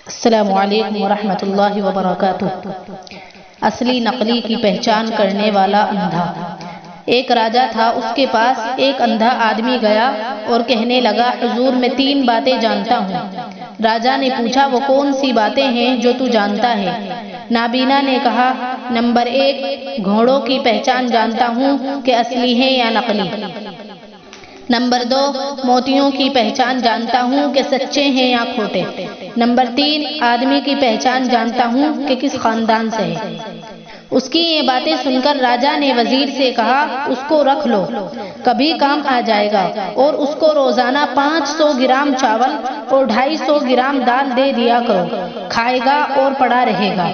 السلام علیکم ورحمۃ اللہ وبرکاتہ۔ اصلی نقلی کی پہچان کرنے والا اندھا۔ ایک راجہ تھا، اس کے پاس ایک اندھا آدمی گیا اور کہنے لگا، حضور میں 3 باتیں جانتا ہوں۔ راجہ نے پوچھا، وہ کون سی باتیں ہیں جو تو جانتا ہے؟ نابینا نے کہا، نمبر 1 گھوڑوں کی پہچان جانتا ہوں کہ اصلی ہیں یا نقلی۔ نمبر 2 موتیوں کی پہچان جانتا ہوں کہ سچے ہیں یا کھوٹے۔ نمبر 3 آدمی کی پہچان جانتا ہوں کہ کس خاندان سے ہے۔ اس کی یہ باتیں سن کر راجہ نے وزیر سے کہا، اس کو رکھ لو، کبھی کام آ جائے گا، اور اس کو روزانہ 500 گرام چاول اور 250 گرام دال دے دیا کرو، کھائے گا اور پڑا رہے گا۔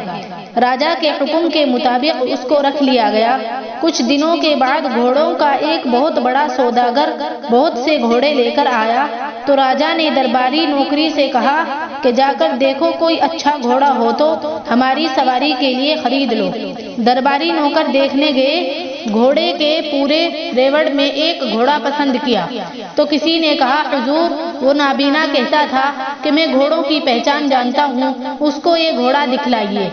راجہ کے حکم کے مطابق اس کو رکھ لیا گیا۔ کچھ دنوں کے بعد گھوڑوں کا ایک بہت بڑا سوداگر بہت سے گھوڑے لے کر آیا تو راجہ نے درباری نوکری سے کہا کہ جا کر دیکھو، کوئی اچھا گھوڑا ہو تو ہماری سواری کے لیے خرید لو۔ درباری نوکر دیکھنے گئے، گھوڑے کے پورے ریوڑ میں ایک گھوڑا پسند کیا تو کسی نے کہا، حضور وہ نابینا کہتا تھا کہ میں گھوڑوں کی پہچان جانتا ہوں، اس کو یہ گھوڑا دکھلائیے،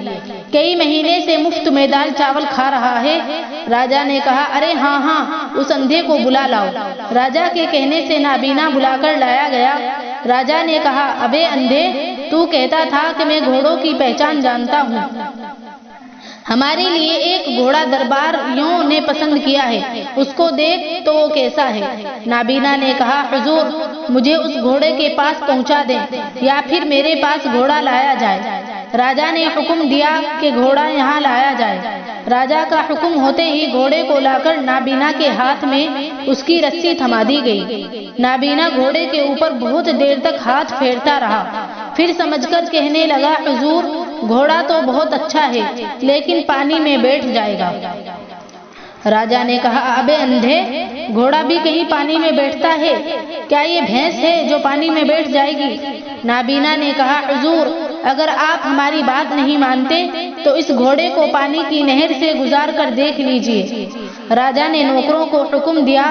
کئی مہینے سے مفت میں دال چاول کھا رہا ہے۔ راجہ نے کہا، ارے ہاں، اس اندھے کو بلا لاؤ۔ راجہ کے کہنے سے نابینا بلا کر لایا گیا۔ راجہ نے کہا، ابے اندھے، تو کہتا تھا کہ میں گھوڑوں کی پہچان جانتا ہوں، ہمارے لیے ایک گھوڑا درباریوں نے پسند کیا ہے، اس کو دیکھ تو وہ کیسا ہے؟ نابینا نے کہا، حضور مجھے اس گھوڑے کے پاس پہنچا دیں یا پھر میرے پاس گھوڑا لایا جائے۔ راجہ نے حکم دیا کہ گھوڑا یہاں لایا جائے۔ راجہ کا حکم ہوتے ہی گھوڑے کو لا کر نابینا کے ہاتھ میں اس کی رسی تھما دی گئی۔ نابینا گھوڑے کے اوپر بہت دیر تک ہاتھ پھیرتا رہا، پھر سمجھ کر کہنے لگا، حضور گھوڑا تو بہت اچھا ہے لیکن پانی میں بیٹھ جائے گا۔ راجہ نے کہا، ابے اندھے، گھوڑا بھی کہیں پانی میں بیٹھتا ہے؟ کیا یہ بھینس ہے جو پانی میں بیٹھ جائے گی؟ نابینا نے کہا، حضور اگر آپ ہماری بات نہیں مانتے تو اس گھوڑے کو پانی کی نہر سے گزار کر دیکھ لیجئے۔ راجہ نے نوکروں کو حکم دیا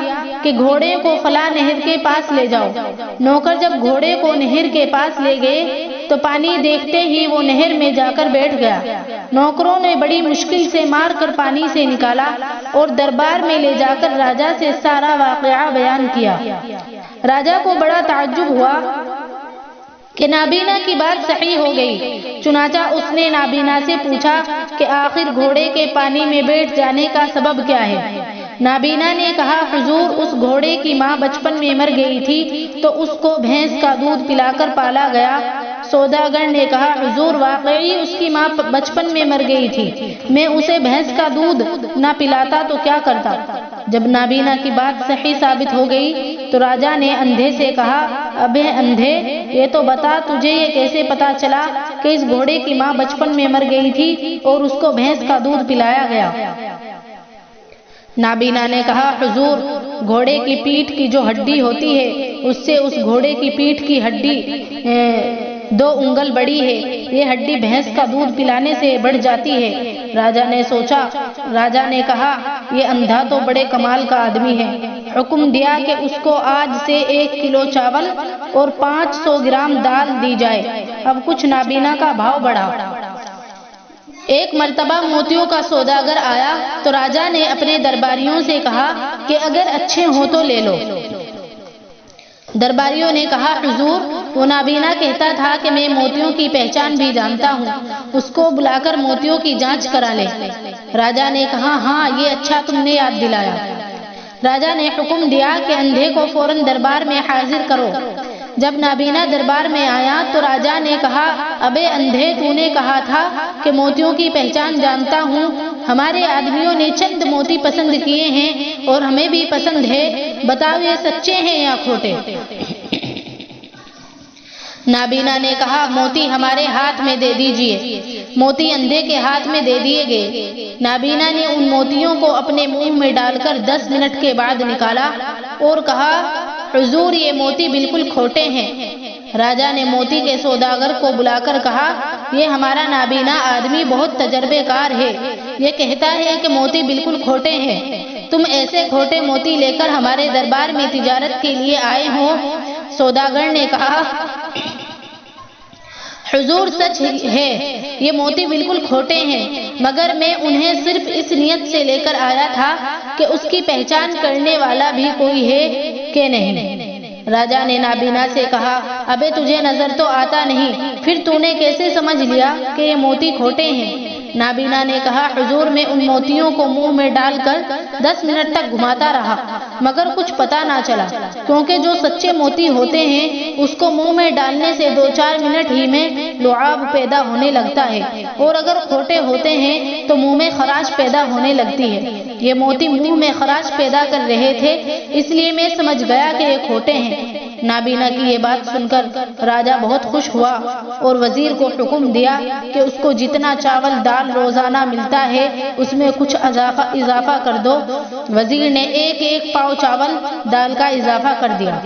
کہ گھوڑے کو فلاں نہر کے پاس لے جاؤ۔ نوکر جب گھوڑے کو نہر کے پاس لے گئے تو پانی دیکھتے ہی وہ نہر میں جا کر بیٹھ گیا۔ نوکروں نے بڑی مشکل سے مار کر پانی سے نکالا اور دربار میں لے جا کر راجہ سے سارا واقعہ بیان کیا۔ راجہ کو بڑا تعجب ہوا کہ نابینا کی بات صحیح ہو گئی۔ چنانچہ اس نے نابینا سے پوچھا کہ آخر گھوڑے کے پانی میں بیٹھ جانے کا سبب کیا ہے؟ نابینا نے کہا، حضور اس گھوڑے کی ماں بچپن میں مر گئی تھی تو اس کو بھینس کا دودھ پلا کر پالا گیا۔ سوداگر نے کہا، حضور واقعی اس کی ماں بچپن میں مر گئی تھی، میں اسے بھینس کا دودھ نہ پلاتا تو کیا کرتا؟ جب نابینا کی بات صحیح ثابت ہو گئی تو راجہ نے اندھے سے کہا، ابے اندھے، یہ تو بتا تجھے یہ کیسے پتا چلا کہ اس گھوڑے کی ماں بچپن میں مر گئی تھی اور اس کو بھینس کا دودھ پلایا گیا؟ نابینا نے کہا، حضور گھوڑے کی پیٹھ کی جو ہڈی ہوتی ہے اس سے اس گھوڑے کی پیٹھ کی ہڈی 2 انگل بڑی ہے، یہ ہڈی بھینس کا دودھ پلانے سے بڑھ جاتی ہے۔ راجہ نے سوچا، راجہ نے کہا، یہ اندھا تو بڑے کمال کا آدمی ہے۔ حکم دیا کہ اس کو آج سے 1 کلو چاول اور 500 گرام دال دی جائے۔ اب کچھ نابینا کا بھاؤ بڑھا۔ ایک مرتبہ موتیوں کا سوداگر آیا تو راجہ نے اپنے درباریوں سے کہا کہ اگر اچھے ہوں تو لے لو۔ درباریوں نے کہا، حضور وہ نابینا کہتا تھا کہ میں موتیوں کی پہچان بھی جانتا ہوں، اس کو بلا کر موتیوں کی جانچ کرا لے۔ راجہ نے کہا، ہاں یہ اچھا تم نے یاد دلایا۔ راجہ نے حکم دیا کہ اندھے کو فوراً دربار میں حاضر کرو۔ جب نابینا دربار میں آیا تو راجہ نے کہا، ابے اندھے، تو نے کہا تھا کہ موتیوں کی پہچان جانتا ہوں، ہمارے آدمیوں نے چند موتی پسند کیے ہیں اور ہمیں بھی پسند ہے، بتاؤ یہ سچے ہیں یا کھوٹے؟ نابینا نے کہا، موتی ہمارے ہاتھ میں دے دیجئے۔ موتی اندھے کے ہاتھ میں دے دیے گئے۔ نابینا نے ان موتیوں کو اپنے منہ میں ڈال کر 10 منٹ کے بعد نکالا اور کہا، حضور یہ موتی بالکل کھوٹے ہیں۔ راجہ نے موتی کے سوداگر کو بلا کر کہا، یہ ہمارا نابینا آدمی بہت تجربے کار ہے، یہ کہتا ہے کہ موتی بالکل کھوٹے ہیں، تم ایسے کھوٹے موتی لے کر ہمارے دربار میں تجارت کے لیے آئے ہو؟ سوداگر نے کہا، حضور سچ ہے، یہ موتی بالکل کھوٹے ہیں، مگر میں انہیں صرف اس نیت سے لے کر آیا تھا کہ اس کی پہچان کرنے والا بھی کوئی ہے کہ نہیں۔ راجا نے نابینا سے کہا، ابے تجھے نظر تو آتا نہیں، پھر تو نے کیسے سمجھ لیا کہ یہ موتی کھوٹے ہیں؟ نابینا نے کہا، حضور میں ان موتیوں کو منہ میں ڈال کر 10 منٹ تک گھماتا رہا، مگر کچھ پتا نہ چلا، کیونکہ جو سچے موتی ہوتے ہیں اس کو منہ میں ڈالنے سے 2-4 منٹ ہی میں لعاب پیدا ہونے لگتا ہے، اور اگر کھوٹے ہوتے ہیں تو منہ میں خراش پیدا ہونے لگتی ہے۔ یہ موتی منہ میں خراش پیدا کر رہے تھے، اس لیے میں سمجھ گیا کہ یہ کھوٹے ہیں۔ نابینا کی یہ بات سن کر راجا بہت خوش ہوا اور وزیر کو حکم دیا کہ اس کو جتنا چاول دال روزانہ ملتا ہے اس میں کچھ اضافہ کر دو۔ وزیر نے 1 پاؤ چاول دال کا اضافہ کر دیا۔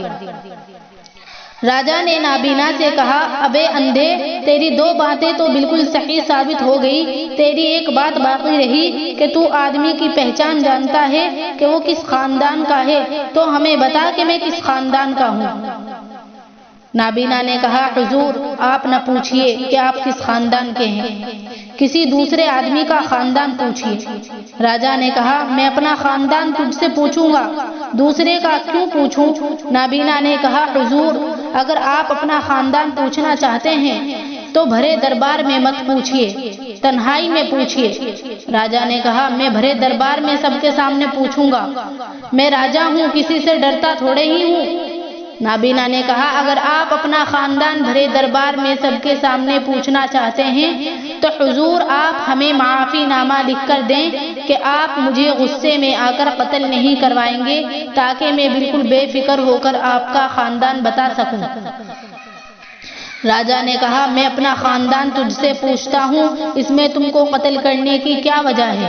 راجا نے نابینا سے کہا، ابے اندھے، تیری 2 باتیں تو بالکل صحیح ثابت ہو گئی، تیری ایک بات باقی رہی کہ تو آدمی کی پہچان جانتا ہے کہ وہ کس خاندان کا ہے، تو ہمیں بتا کہ میں کس خاندان کا ہوں۔ نابینا نے کہا، حضور آپ نہ پوچھئے کہ آپ کس خاندان کے ہیں، کسی دوسرے آدمی کا خاندان پوچھئے۔ راجا نے کہا، میں اپنا خاندان تجھ سے پوچھوں گا، دوسرے کا کیوں پوچھوں؟ نابینا نے کہا، حضور اگر آپ اپنا خاندان پوچھنا چاہتے ہیں تو بھرے دربار میں مت پوچھئے، تنہائی میں پوچھئے۔ راجا نے کہا، میں بھرے دربار میں سب کے سامنے پوچھوں گا، میں راجا ہوں، کسی سے ڈرتا تھوڑے ہی ہوں۔ نابینا نے کہا، اگر آپ اپنا خاندان بھرے دربار میں سب کے سامنے پوچھنا چاہتے ہیں تو حضور آپ ہمیں معافی نامہ لکھ کر دیں کہ آپ مجھے غصے میں آ کر قتل نہیں کروائیں گے، تاکہ میں بالکل بے فکر ہو کر آپ کا خاندان بتا سکوں۔ راجا نے کہا، میں اپنا خاندان تجھ سے پوچھتا ہوں، اس میں تم کو قتل کرنے کی کیا وجہ ہے؟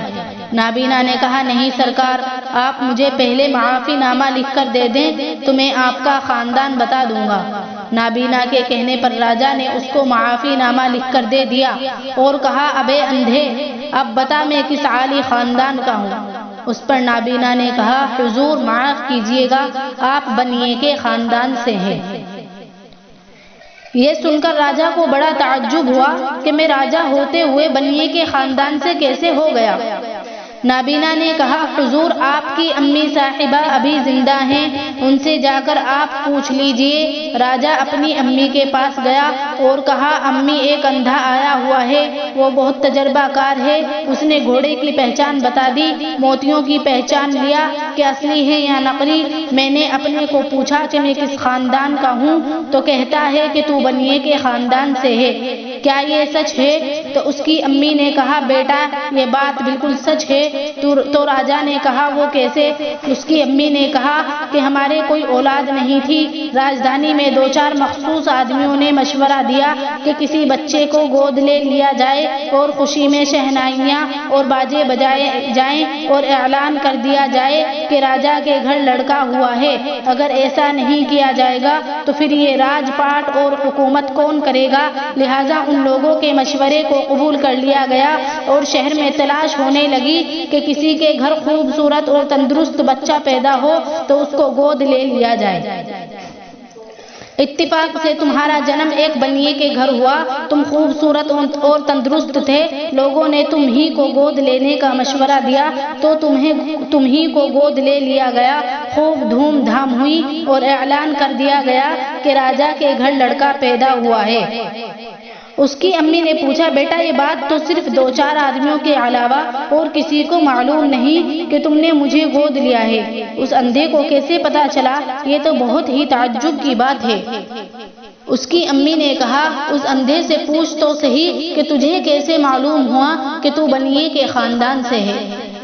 نابینا نے کہا، نہیں سرکار، آپ مجھے پہلے معافی نامہ لکھ کر دے دیں تو میں آپ کا خاندان بتا دوں گا۔ نابینا کے کہنے پر راجا نے اس کو معافی نامہ لکھ کر دے دیا اور کہا، ابے اندھے، اب بتا میں کس عالی خاندان کا ہوں؟ اس پر نابینا نے کہا، حضور معاف کیجیے گا، آپ بنیے کے خاندان سے ہیں۔ یہ سن کر راجا کو بڑا تعجب ہوا کہ میں راجا ہوتے ہوئے بنیے کے خاندان سے کیسے ہو گیا۔ نابینا نے کہا، حضور آپ کی امی صاحبہ ابھی زندہ ہیں، ان سے جا کر آپ پوچھ لیجئے۔ راجا اپنی امی کے پاس گیا اور کہا، امی ایک اندھا آیا ہوا ہے، وہ بہت تجربہ کار ہے، اس نے گھوڑے کی پہچان بتا دی، موتیوں کی پہچان لیا کہ اصلی ہے یا نقلی۔ میں نے اپنے کو پوچھا کہ میں کس خاندان کا ہوں تو کہتا ہے کہ تو بنیے کے خاندان سے ہے، کیا یہ سچ ہے؟ تو اس کی امی نے کہا، بیٹا یہ بات بالکل سچ ہے۔ تو راجا نے کہا، وہ کیسے؟ اس کی امی نے کہا کہ ہمارے کوئی اولاد نہیں تھی، راجدھانی میں 2-4 مخصوص آدمیوں نے مشورہ دیا کہ کسی بچے کو گود لے لیا جائے اور خوشی میں شہنائیاں اور باجے بجائے جائیں اور اعلان کر دیا جائے کہ راجا کے گھر لڑکا ہوا ہے۔ اگر ایسا نہیں کیا جائے گا تو پھر یہ راج پاٹ اور حکومت کون کرے گا؟ لہٰذا ان لوگوں کے مشورے کو قبول کر لیا گیا اور شہر میں تلاش ہونے لگی کہ کسی کے گھر خوبصورت اور تندرست بچہ پیدا ہو تو اس کو گود لے لیا جائے۔ اتفاق سے تمہارا جنم ایک بنیے کے گھر ہوا، تم خوبصورت اور تندرست تھے، لوگوں نے تم ہی کو گود لینے کا مشورہ دیا تو تم ہی کو گود لے لیا گیا۔ خوب دھوم دھام ہوئی اور اعلان کر دیا گیا کہ راجا کے گھر لڑکا پیدا ہوا ہے۔ اس کی امی نے پوچھا، بیٹا یہ بات تو صرف 2-4 آدمیوں کے علاوہ اور کسی کو معلوم نہیں کہ تم نے مجھے گود لیا ہے، اس اندھے کو کیسے پتا چلا؟ یہ تو بہت ہی تعجب کی بات ہے۔ اس کی امی نے کہا، اس اندھے سے پوچھ تو صحیح کہ تجھے کیسے معلوم ہوا کہ تو بنیے کے خاندان سے ہے؟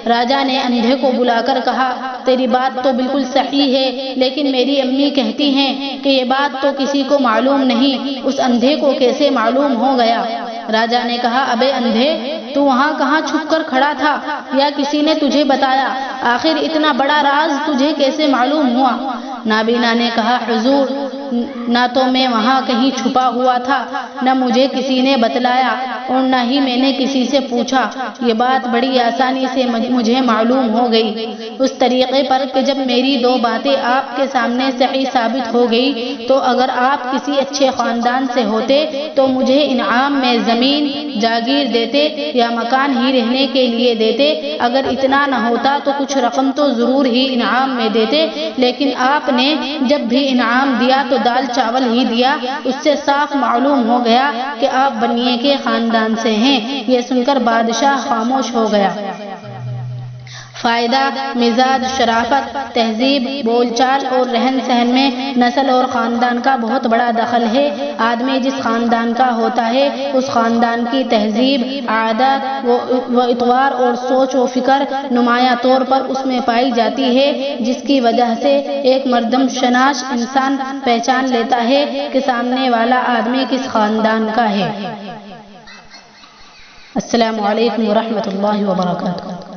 راجا نے اندھے کو بلا کر کہا، تیری بات تو بالکل صحیح ہے، لیکن میری امی کہتی ہیں کہ یہ بات تو کسی کو معلوم نہیں، اس اندھے کو کیسے معلوم ہو گیا؟ راجا نے کہا، ابے اندھے، تو وہاں کہاں چھپ کر کھڑا تھا یا کسی نے تجھے بتایا؟ آخر اتنا بڑا راز تجھے کیسے معلوم ہوا؟ نابینا نے کہا، حضور نہ تو میں وہاں کہیں چھپا ہوا تھا، نہ مجھے کسی نے بتلایا، اور نہ ہی میں نے کسی سے پوچھا۔ یہ بات بڑی آسانی سے مجھے معلوم ہو گئی، اس طریقے پر کہ جب میری دو باتیں آپ کے سامنے صحیح ثابت ہو گئی تو اگر آپ کسی اچھے خاندان سے ہوتے تو مجھے انعام میں زمین جاگیر دیتے یا مکان ہی رہنے کے لیے دیتے، اگر اتنا نہ ہوتا تو کچھ رقم تو ضرور ہی انعام میں دیتے، لیکن آپ نے جب بھی انعام دیا تو دال چاول ہی دیا۔ اس سے صاف معلوم ہو گیا کہ آپ بنیے کے خاندان سے ہیں۔ یہ سن کر بادشاہ خاموش ہو گیا۔ فائدہ: مزاج، شرافت، تہذیب، بول چال اور رہن سہن میں نسل اور خاندان کا بہت بڑا دخل ہے۔ آدمی جس خاندان کا ہوتا ہے اس خاندان کی تہذیب، عادات و اطوار اور سوچ و فکر نمایاں طور پر اس میں پائی جاتی ہے، جس کی وجہ سے ایک مردم شناس انسان پہچان لیتا ہے کہ سامنے والا آدمی کس خاندان کا ہے۔ السلام علیکم ورحمۃ اللہ وبرکاتہ۔